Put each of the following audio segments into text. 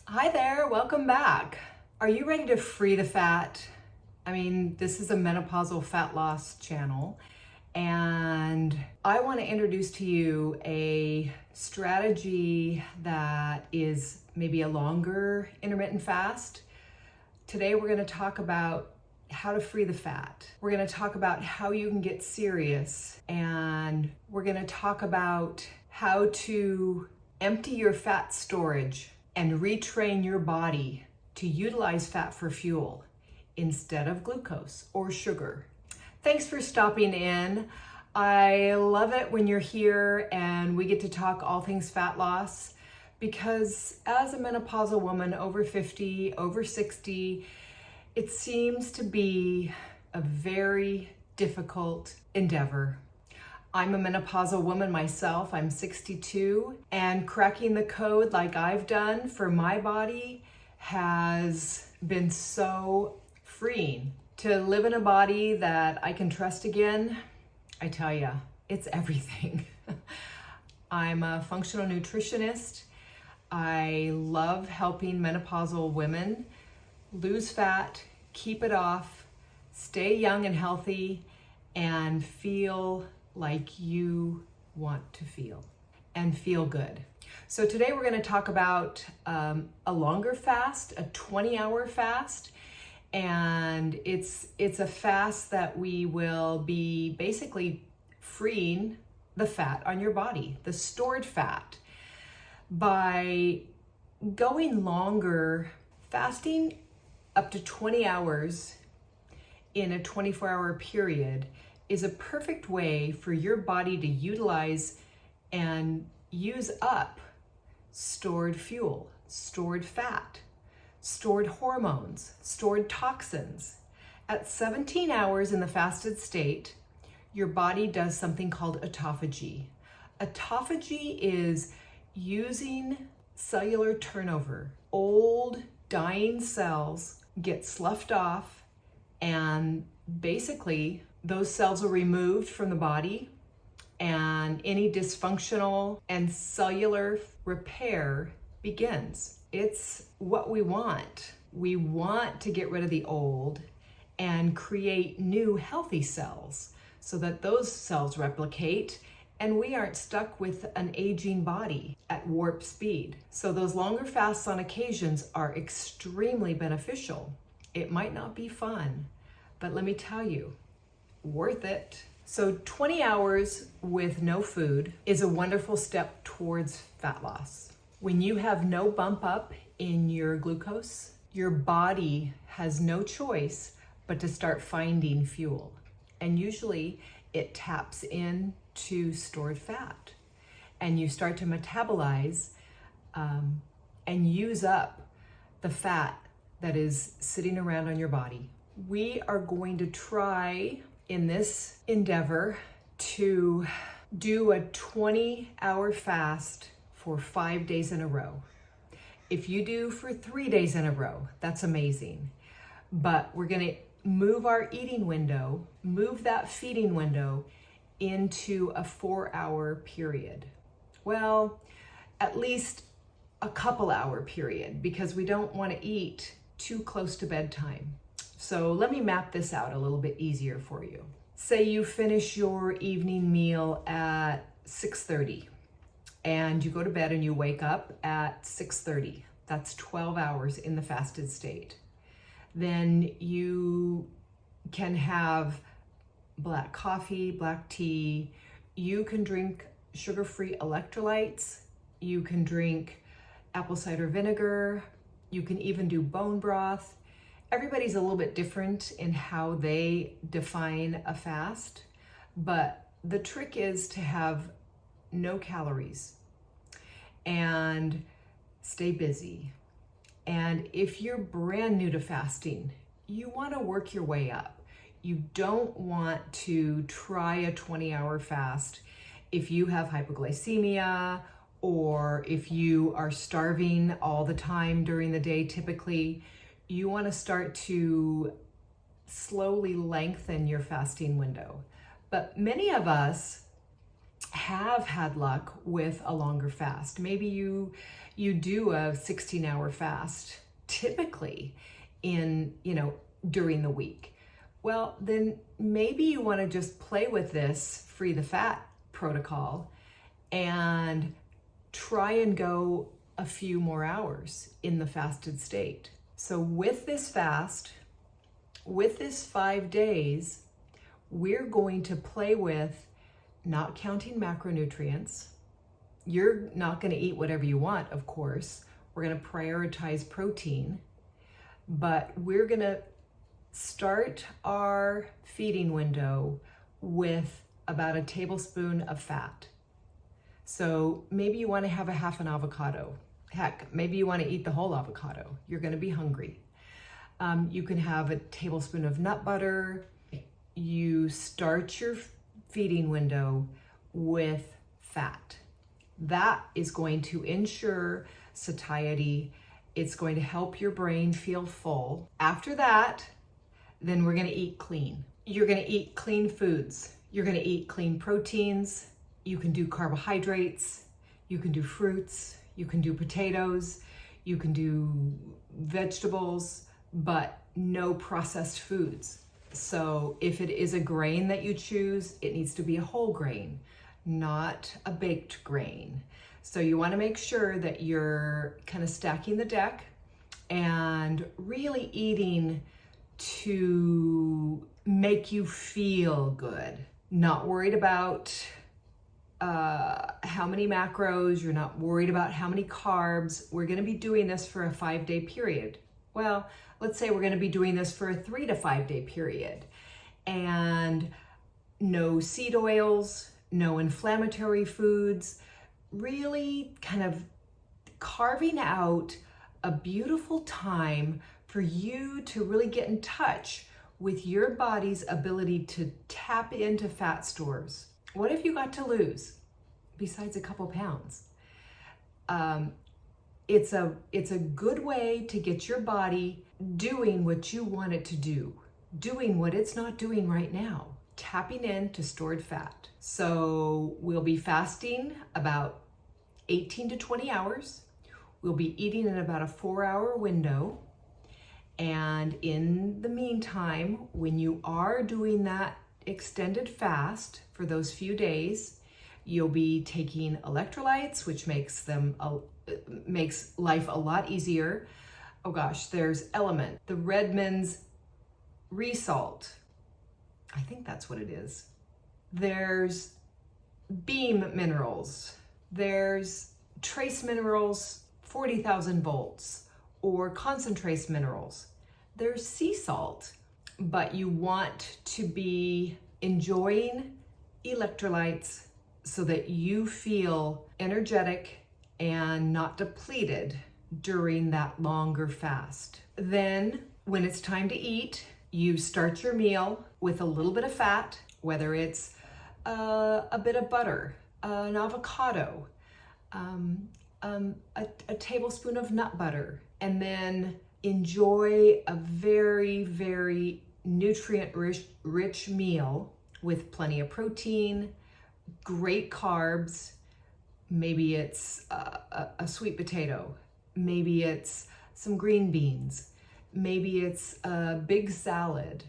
Hi there, welcome back. Are you ready to free the fat? I mean, this is a menopausal fat loss channel, and I want to introduce to you a strategy that is maybe a longer intermittent fast. Today we're going to talk about how to free the fat. We're going to talk about how you can get serious, and we're going to talk about how to empty your fat storage and retrain your body to utilize fat for fuel instead of glucose or sugar. Thanks for stopping in. I love it when you're here and we get to talk all things fat loss, because as a menopausal woman over 50, over 60, it seems to be a very difficult endeavor. I'm a menopausal woman myself. I'm 62, and cracking the code like I've done for my body has been so freeing. To live in a body that I can trust again, I tell you, it's everything. I'm a functional nutritionist. I love helping menopausal women lose fat, keep it off, stay young and healthy, and feel like you want to feel and feel good. So today we're going to talk about a longer fast, a 20-hour fast, and it's a fast that we will be basically freeing the fat on your body, the stored fat. By going longer, fasting up to 20 hours in a 24-hour period is a perfect way for your body to utilize and use up stored fuel, stored fat, stored hormones, stored toxins. At 17 hours in the fasted state, your body does something called autophagy. Autophagy is using cellular turnover. Old, dying cells get sloughed off, and basically those cells are removed from the body, and any dysfunctional and cellular repair begins. It's what we want. We want to get rid of the old and create new healthy cells so that those cells replicate and we aren't stuck with an aging body at warp speed. So those longer fasts on occasions are extremely beneficial. It might not be fun, but let me tell you, worth it. So 20 hours with no food is a wonderful step towards fat loss. When you have no bump up in your glucose, your body has no choice but to start finding fuel. And usually it taps into stored fat, and you start to metabolize and use up the fat that is sitting around on your body. We are going to try in this endeavor to do a 20-hour fast for 5 days in a row. If you do for 3 days in a row, that's amazing. But we're going to move our eating window, move that feeding window into a 4-hour period. Well, at least a couple hour period, because we don't want to eat too close to bedtime. So let me map this out a little bit easier for you. Say you finish your evening meal at 6:30 and you go to bed and you wake up at 6:30. That's 12 hours in the fasted state. Then you can have black coffee, black tea. You can drink sugar-free electrolytes. You can drink apple cider vinegar. You can even do bone broth. Everybody's a little bit different in how they define a fast, but the trick is to have no calories and stay busy. And if you're brand new to fasting, you want to work your way up. You don't want to try a 20-hour fast if you have hypoglycemia or if you are starving all the time during the day. Typically, you want to start to slowly lengthen your fasting window. But many of us have had luck with a longer fast. Maybe you do a 16-hour fast typically during the week. Well, then maybe you want to just play with this free the fat protocol and try and go a few more hours in the fasted state. So with this fast, with this 5 days, we're going to play with not counting macronutrients. You're not going to eat whatever you want, of course. We're going to prioritize protein, but we're going to start our feeding window with about a tablespoon of fat. So maybe you want to have a half an avocado. Heck, maybe you want to eat the whole avocado. You're going to be hungry. You can have a tablespoon of nut butter. You start your feeding window with fat. That is going to ensure satiety. It's going to help your brain feel full. After that, then we're going to eat clean. You're going to eat clean foods. You're going to eat clean proteins. You can do carbohydrates. You can do fruits. You can do potatoes. You can do vegetables, but no processed foods. So if it is a grain that you choose, it needs to be a whole grain, not a baked grain. So you want to make sure that you're kind of stacking the deck and really eating to make you feel good. Not worried about how many macros, you're not worried about how many carbs. We're going to be doing this for a 5-day period. Well, let's say we're going to be doing this for a 3 to 5 day period. And no seed oils, no inflammatory foods, really kind of carving out a beautiful time for you to really get in touch with your body's ability to tap into fat stores. What if you got to lose besides a couple pounds? It's a good way to get your body doing what you want it to do, doing what it's not doing right now, tapping into stored fat. So we'll be fasting about 18 to 20 hours. We'll be eating in about a 4-hour window. And in the meantime, when you are doing that extended fast for those few days, you'll be taking electrolytes, which makes life a lot easier. Oh gosh, there's Element, the Redmond's Resalt. I think that's what it is. There's Beam Minerals. There's Trace Minerals, 40,000 volts, or Concentrace Minerals. There's sea salt, but you want to be enjoying electrolytes so that you feel energetic and not depleted during that longer fast. Then when it's time to eat, you start your meal with a little bit of fat, whether it's a bit of butter, an avocado, a tablespoon of nut butter, and then enjoy a very, very nutrient-rich meal with plenty of protein, great carbs. Maybe it's a sweet potato. Maybe it's some green beans. Maybe it's a big salad.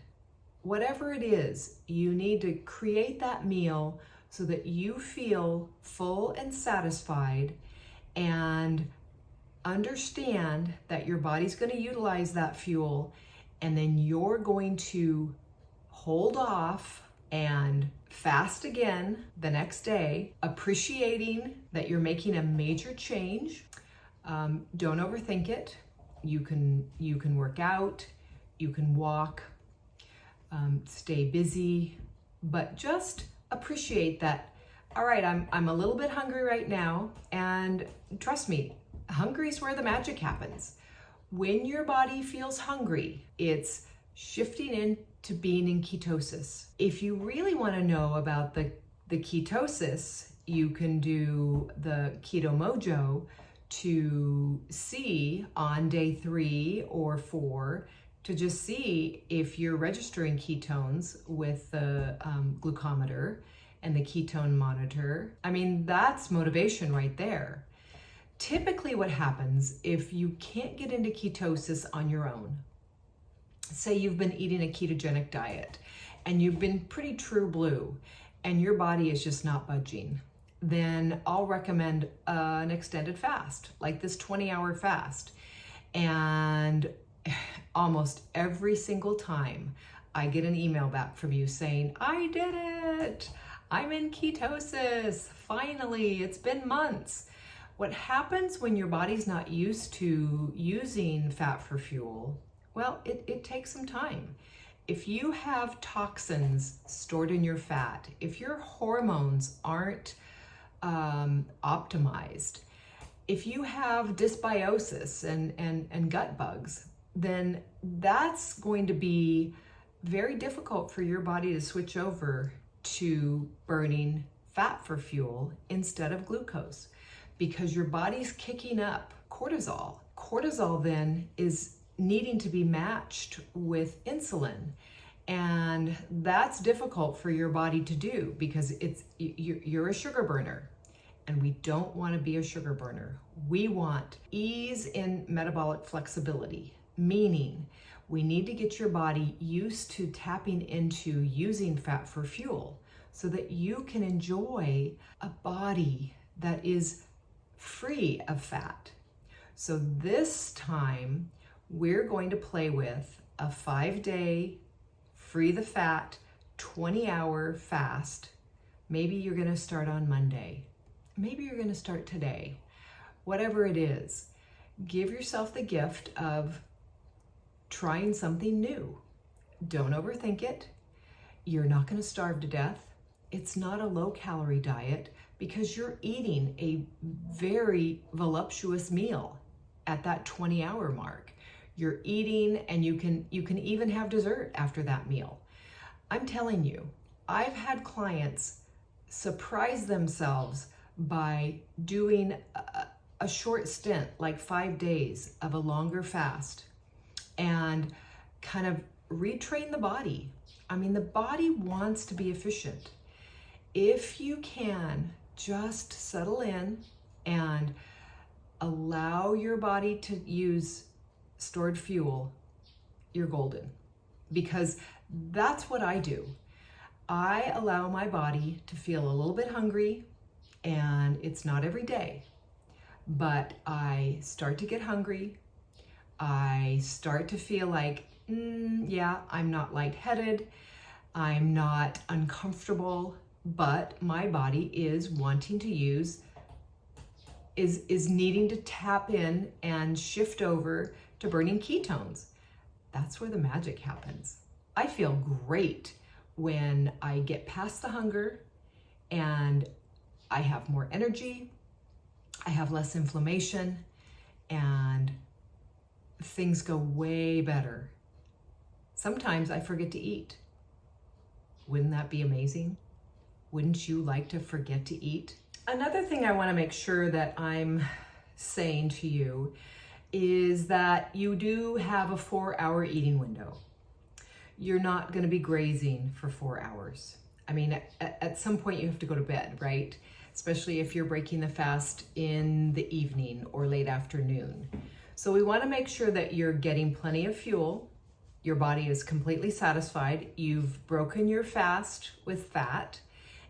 Whatever it is, you need to create that meal so that you feel full and satisfied and understand that your body's going to utilize that fuel, and then you're going to hold off and fast again the next day, appreciating that you're making a major change. Don't overthink it. You can work out, you can walk, stay busy, but just appreciate that. All right, I'm a little bit hungry right now, and trust me, hungry is where the magic happens. When your body feels hungry, it's shifting into being in ketosis. If you really want to know about the ketosis, you can do the Keto Mojo to see on day 3 or 4 to just see if you're registering ketones with the glucometer, and the ketone monitor. I mean, that's motivation right there. Typically what happens if you can't get into ketosis on your own, say you've been eating a ketogenic diet and you've been pretty true blue and your body is just not budging, then I'll recommend an extended fast, like this 20-hour fast. And almost every single time I get an email back from you saying, I did it, I'm in ketosis, finally, it's been months. What happens when your body's not used to using fat for fuel? Well, it takes some time. If you have toxins stored in your fat, if your hormones aren't optimized, if you have dysbiosis and gut bugs, then that's going to be very difficult for your body to switch over to burning fat for fuel instead of glucose, because your body's kicking up cortisol. Cortisol then is needing to be matched with insulin. And that's difficult for your body to do because you're a sugar burner, and we don't want to be a sugar burner. We want ease in metabolic flexibility, meaning we need to get your body used to tapping into using fat for fuel so that you can enjoy a body that is free of fat. So this time we're going to play with a 5-day free the fat 20-hour fast. Maybe you're going to start on Monday. Maybe you're going to start today. Whatever it is, give yourself the gift of trying something new. Don't overthink it. You're not going to starve to death. It's not a low-calorie diet because you're eating a very voluptuous meal at that 20-hour mark. You're eating, and you can even have dessert after that meal. I'm telling you, I've had clients surprise themselves by doing a short stint, like 5 days of a longer fast, and kind of retrain the body. I mean, the body wants to be efficient. If you can just settle in and allow your body to use stored fuel, you're golden. Because that's what I do. I allow my body to feel a little bit hungry, and it's not every day, but I start to get hungry. I start to feel like, yeah, I'm not lightheaded, I'm not uncomfortable, but my body is wanting to use, is needing to tap in and shift over to burning ketones. That's where the magic happens. I feel great when I get past the hunger and I have more energy, I have less inflammation, and things go way better. Sometimes I forget to eat. Wouldn't that be amazing? Wouldn't you like to forget to eat? Another thing I want to make sure that I'm saying to you is that you do have a 4-hour eating window. You're not going to be grazing for 4 hours. I mean, at some point you have to go to bed, right? Especially if you're breaking the fast in the evening or late afternoon. So we want to make sure that you're getting plenty of fuel. Your body is completely satisfied. You've broken your fast with fat,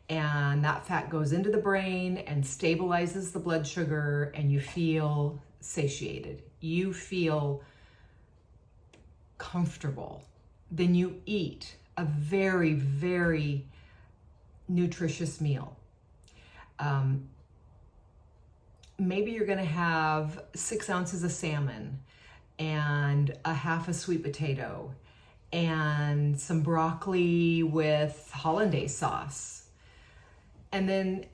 and that fat goes into the brain and stabilizes the blood sugar, and you feel satiated. You feel comfortable. Then you eat a very, very nutritious meal. Maybe you're going to have 6 ounces of salmon and a half a sweet potato and some broccoli with hollandaise sauce. And then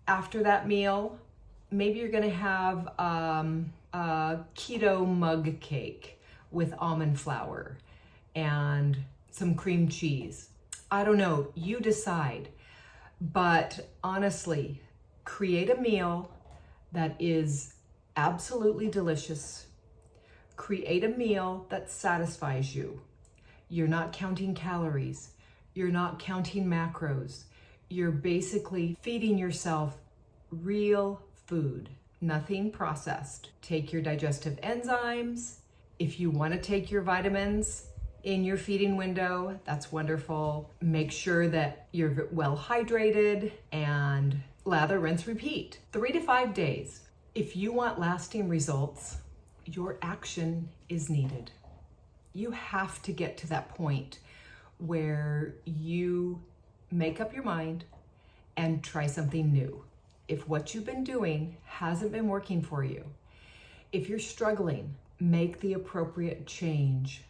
after that meal, maybe you're going to have a keto mug cake with almond flour and some cream cheese. I don't know, you decide. But honestly, create a meal that is absolutely delicious. Create a meal that satisfies you. You're not counting calories. You're not counting macros. You're basically feeding yourself real food, nothing processed. Take your digestive enzymes. If you want to take your vitamins in your feeding window, that's wonderful. Make sure that you're well hydrated and lather, rinse, repeat. 3 to 5 days. If you want lasting results, your action is needed. You have to get to that point where you make up your mind and try something new. If what you've been doing hasn't been working for you, if you're struggling, make the appropriate change.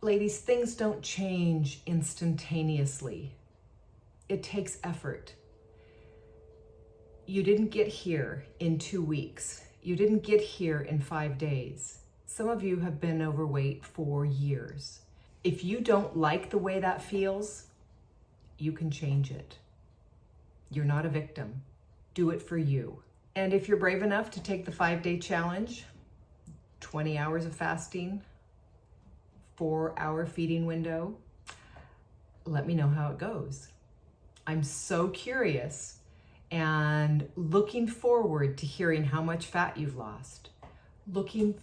Ladies, things don't change instantaneously. It takes effort. You didn't get here in 2 weeks. You didn't get here in 5 days. Some of you have been overweight for years. If you don't like the way that feels, you can change it. You're not a victim. Do it for you. And if you're brave enough to take the 5-day challenge, 20 hours of fasting, 4-hour feeding window, let me know how it goes. I'm so curious and looking forward to hearing how much fat you've lost. Looking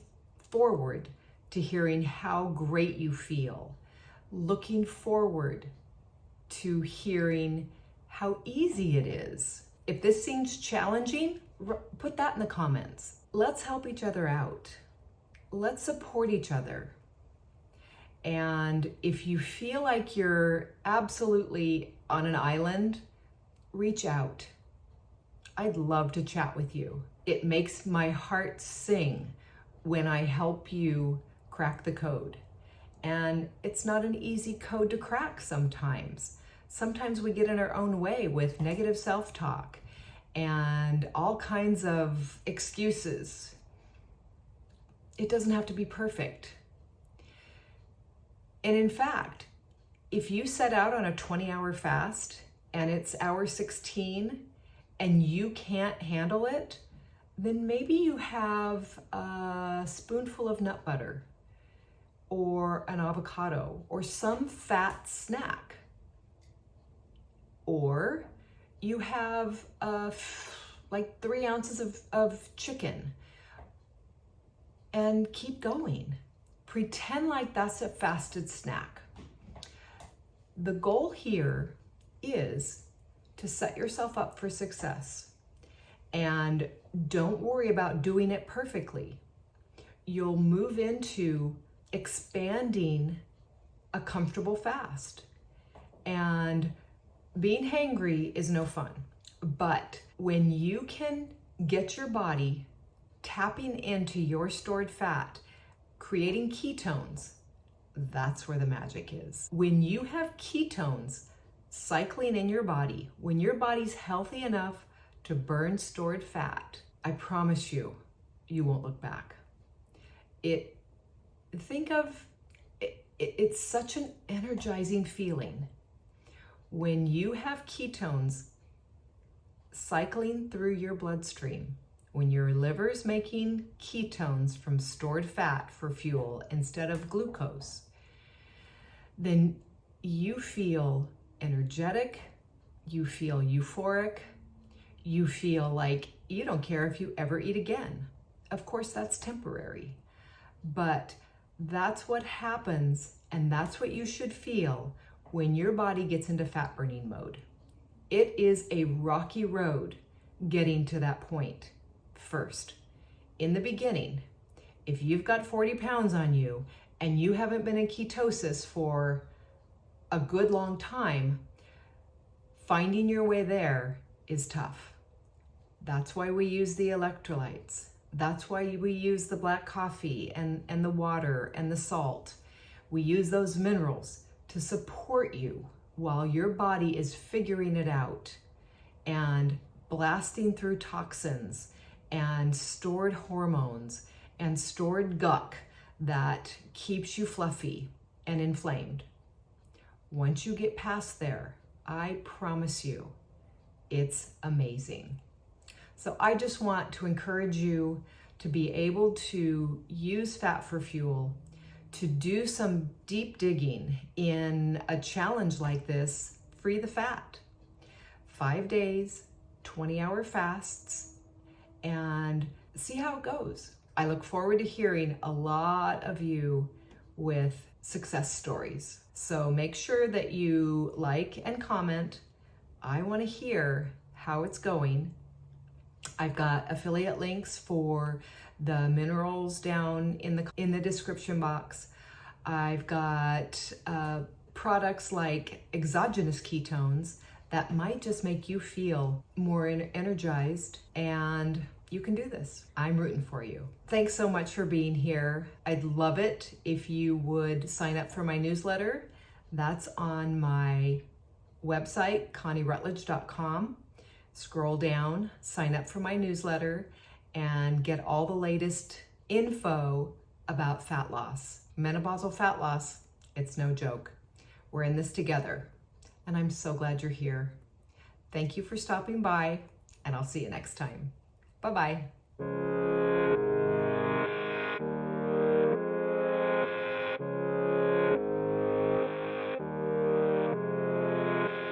forward to hearing how great you feel. Looking forward to hearing how easy it is. If this seems challenging, put that in the comments. Let's help each other out. Let's support each other. And if you feel like you're absolutely on an island, reach out. I'd love to chat with you. It makes my heart sing when I help you crack the code. And it's not an easy code to crack sometimes. Sometimes we get in our own way with negative self-talk and all kinds of excuses. It doesn't have to be perfect. And in fact, if you set out on a 20-hour fast and it's hour 16 and you can't handle it, then maybe you have a spoonful of nut butter or an avocado or some fat snack. Or you have like 3 ounces of chicken and keep going. Pretend like that's a fasted snack. The goal here is to set yourself up for success, and don't worry about doing it perfectly. You'll move into expanding a comfortable fast, and being hangry is no fun. But when you can get your body tapping into your stored fat, creating ketones, that's where the magic is. When you have ketones cycling in your body, when your body's healthy enough to burn stored fat, I promise you, you won't look back. It's such an energizing feeling when you have ketones cycling through your bloodstream, when your liver's making ketones from stored fat for fuel instead of glucose, then you feel energetic, you feel euphoric, you feel like you don't care if you ever eat again. Of course, that's temporary, but that's what happens, and that's what you should feel when your body gets into fat burning mode. It is a rocky road getting to that point. First, in the beginning, if you've got 40 pounds on you and you haven't been in ketosis for a good long time, finding your way there is tough. That's why we use the electrolytes. That's why we use the black coffee and the water and the salt. We use those minerals to support you while your body is figuring it out and blasting through toxins and stored hormones and stored gunk that keeps you fluffy and inflamed. Once you get past there, I promise you, it's amazing. So I just want to encourage you to be able to use fat for fuel, to do some deep digging in a challenge like this. Free the fat. 5 days, 20-hour fasts, and see how it goes. I look forward to hearing a lot of you with success stories. So make sure that you like and comment. I want to hear how it's going. I've got affiliate links for the minerals down in the description box. I've got products like exogenous ketones that might just make you feel more energized, and you can do this. I'm rooting for you. Thanks so much for being here. I'd love it if you would sign up for my newsletter. That's on my website, ConnieRutledge.com. Scroll down, sign up for my newsletter, and get all the latest info about fat loss. Menopausal fat loss, it's no joke. We're in this together, and I'm so glad you're here. Thank you for stopping by, and I'll see you next time. Bye-bye.